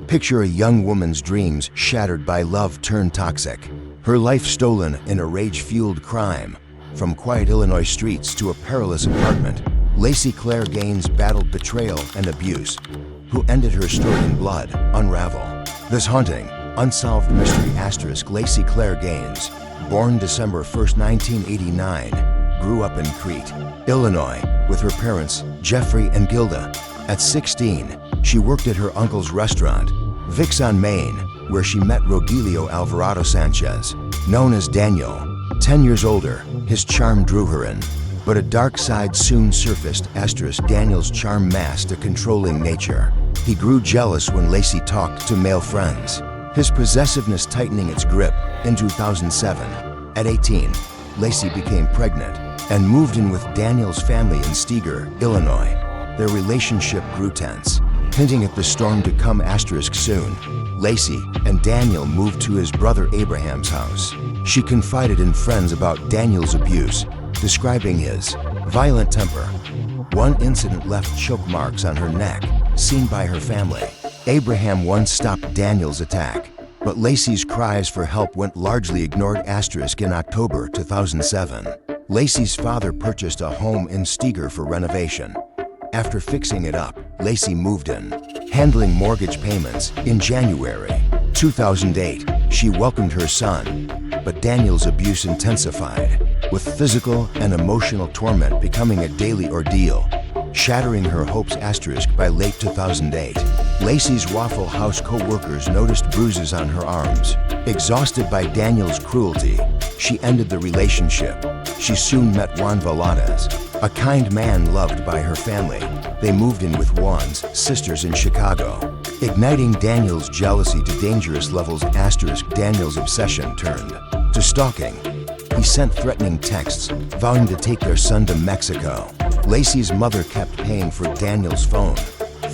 Picture a young woman's dreams shattered by love turned toxic. Her life stolen in a rage-fueled crime. From quiet Illinois streets to a perilous apartment, Lacey Claire Gaines battled betrayal and abuse. Who ended her story in blood? Unravel. This haunting, unsolved mystery * Lacey Claire Gaines, born December 1, 1989, grew up in Crete, Illinois, with her parents, Jeffrey and Gilda. At 16, she worked at her uncle's restaurant, Vic's on Main, where she met Rogelio Alvarado Sanchez, known as Daniel. 10 years older, his charm drew her in. But a dark side soon surfaced * Daniel's charm masked a controlling nature. He grew jealous when Lacey talked to male friends, his possessiveness tightening its grip. In 2007, at 18, Lacey became pregnant and moved in with Daniel's family in Steger, Illinois. Their relationship grew tense, hinting at the storm to come * soon. Lacey and Daniel moved to his brother Abraham's house. She confided in friends about Daniel's abuse, describing his violent temper. One incident left choke marks on her neck, seen by her family. Abraham once stopped Daniel's attack, but Lacey's cries for help went largely ignored. * In October 2007, Lacey's father purchased a home in Steger for renovation. After fixing it up, Lacey moved in, handling mortgage payments. In January 2008, she welcomed her son, but Daniel's abuse intensified, with physical and emotional torment becoming a daily ordeal, shattering her hopes. * By late 2008, Lacey's Waffle House co-workers noticed bruises on her arms. Exhausted by Daniel's cruelty, she ended the relationship. She soon met Juan Valadez, a kind man loved by her family. They moved in with Juan's sisters in Chicago, igniting Daniel's jealousy to dangerous levels. * Daniel's obsession turned to stalking. He sent threatening texts, vowing to take their son to Mexico. Lacey's mother kept paying for Daniel's phone,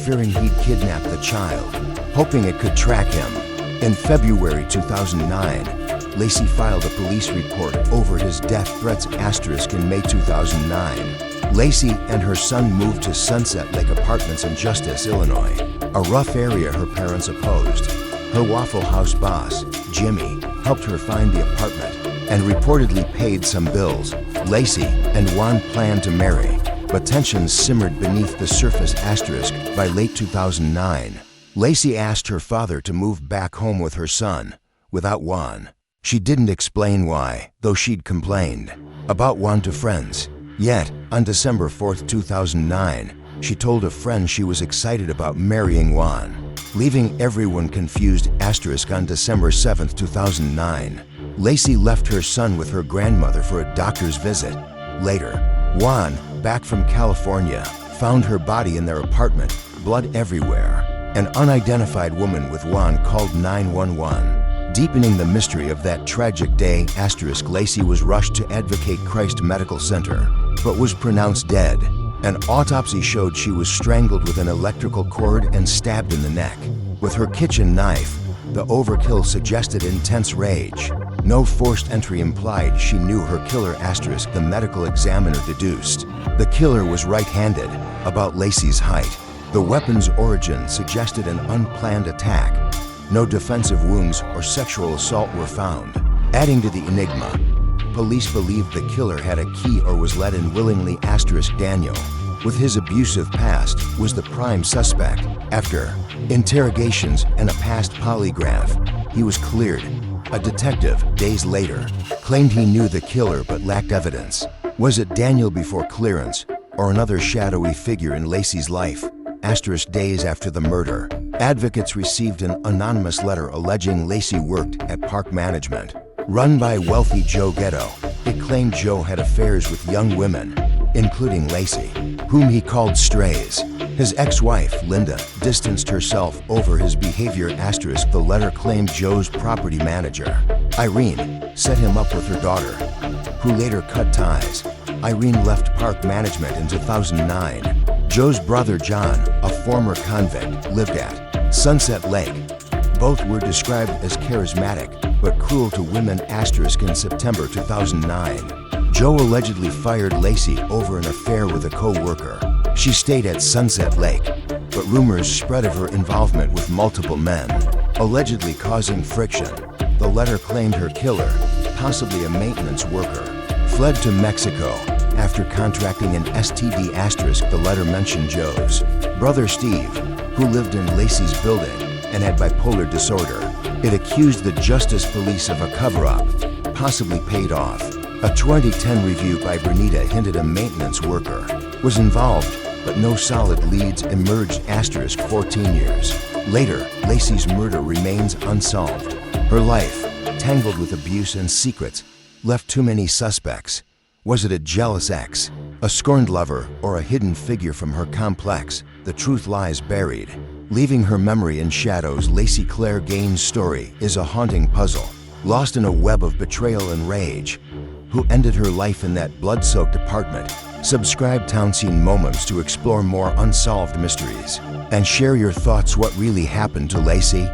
fearing he'd kidnap the child, hoping it could track him. In February 2009, Lacey filed a police report over his death threats. * In May 2009, Lacey and her son moved to Sunset Lake Apartments in Justice, Illinois, a rough area her parents opposed. Her Waffle House boss, Jimmy, helped her find the apartment and reportedly paid some bills. Lacey and Juan planned to marry, but tensions simmered beneath the surface. * By late 2009, Lacey asked her father to move back home with her son, without Juan. She didn't explain why, though she'd complained about Juan to friends. Yet, on December 4, 2009, she told a friend she was excited about marrying Juan, leaving everyone confused. * On December 7, 2009, Lacey left her son with her grandmother for a doctor's visit. Later, Juan, back from California, found her body in their apartment, blood everywhere. An unidentified woman with Juan called 911, deepening the mystery of that tragic day. * Lacey was rushed to Advocate Christ Medical Center, but was pronounced dead. An autopsy showed she was strangled with an electrical cord and stabbed in the neck with her kitchen knife. The overkill suggested intense rage. No forced entry implied she knew her killer. * The medical examiner deduced the killer was right-handed. About Lacey's height, the weapon's origin suggested an unplanned attack. No defensive wounds or sexual assault were found. Adding to the enigma, police believed the killer had a key or was let in willingly. * Daniel, with his abusive past, was the prime suspect. After interrogations and a past polygraph, he was cleared. A detective, days later, claimed he knew the killer but lacked evidence. Was it Daniel before clearance, or another shadowy figure in Lacey's life? * Days after the murder, advocates received an anonymous letter alleging Lacey worked at Park Management, run by wealthy Joe Ghetto. It claimed Joe had affairs with young women, including Lacey, whom he called strays. His ex-wife, Linda, distanced herself over his behavior. * The letter claimed Joe's property manager, Irene, set him up with her daughter, who later cut ties. Irene left Park Management in 2009. Joe's brother John, a former convict, lived at Sunset Lake. Both were described as charismatic but cruel to women. * In September 2009, Joe allegedly fired Lacey over an affair with a co-worker. She stayed at Sunset Lake, but rumors spread of her involvement with multiple men, allegedly causing friction. The letter claimed her killer, possibly a maintenance worker, fled to Mexico after contracting an STD. The letter mentioned Joe's brother Steve, who lived in Lacey's building and had bipolar disorder. It accused the Justice Police of a cover-up, possibly paid off. A 2010 review by Bernita hinted a maintenance worker was involved, but no solid leads emerged. 14 years later, Lacey's murder remains unsolved. Her life, tangled with abuse and secrets, left too many suspects. Was it a jealous ex, a scorned lover, or a hidden figure from her complex? The truth lies buried, leaving her memory in shadows. Lacey Claire Gaines' story is a haunting puzzle, lost in a web of betrayal and rage. Who ended her life in that blood-soaked apartment? Subscribe Town Scene Moments to explore more unsolved mysteries and share your thoughts. What really happened to Lacey?